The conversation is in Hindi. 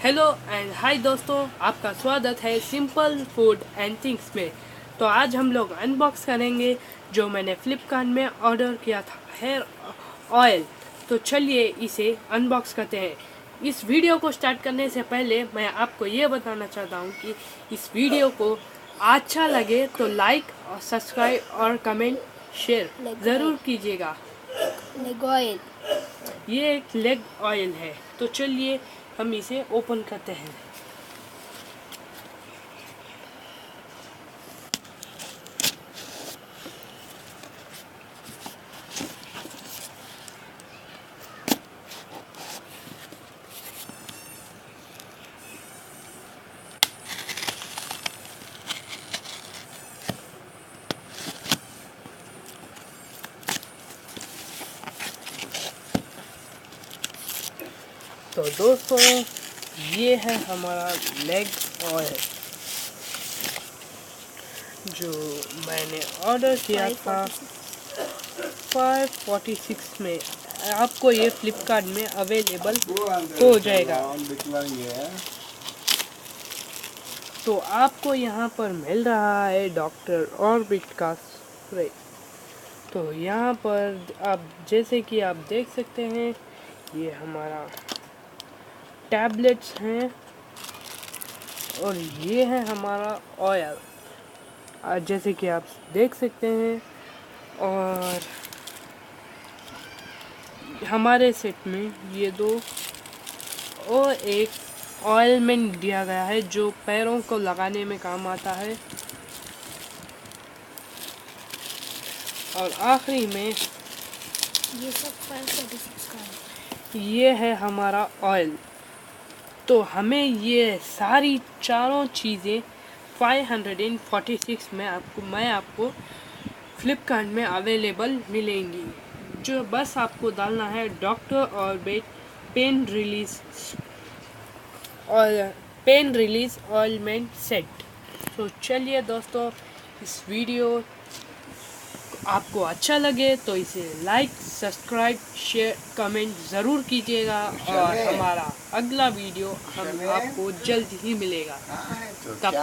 हेलो एंड हाय दोस्तों, आपका स्वागत है सिंपल फूड एंड थिंग्स में। तो आज हम लोग अनबॉक्स करेंगे जो मैंने फ्लिपकार्ट में ऑर्डर किया था, हेयर ऑयल। तो चलिए इसे अनबॉक्स करते हैं। इस वीडियो को स्टार्ट करने से पहले मैं आपको ये बताना चाहता हूँ कि इस वीडियो को अच्छा लगे तो लाइक और सब्सक्राइब और कमेंट शेयर ज़रूर कीजिएगा। लेग ऑयल, ये एक लेग ऑयल है। तो चलिए हम इसे ओपन करते हैं। तो दोस्तों, ये है हमारा लेग ऑयल जो मैंने ऑर्डर किया था 546 में। आपको ये फ्लिपकार्ट में अवेलेबल हो जाएगा। तो आपको यहाँ पर मिल रहा है डॉक्टर ऑर्बिट का स्प्रे। तो यहाँ पर आप जैसे कि आप देख सकते हैं, ये हमारा टैबलेट्स हैं और ये है हमारा ऑयल, जैसे कि आप देख सकते हैं। और हमारे सेट में ये दो और एक ऑयलमेंट दिया गया है जो पैरों को लगाने में काम आता है। और आखिरी में ये सब 546 का है। ये है हमारा ऑयल। तो हमें ये सारी चारों चीज़ें 546 में मैं आपको फ्लिपकार्ट में अवेलेबल मिलेंगी। जो बस आपको डालना है doctor orbit pain release ointment set. तो चलिए दोस्तों, इस वीडियो आपको अच्छा लगे तो इसे लाइक, सब्सक्राइब, शेयर, कमेंट ज़रूर कीजिएगा। और हमारा अगला वीडियो हम आपको जल्द ही मिलेगा। तब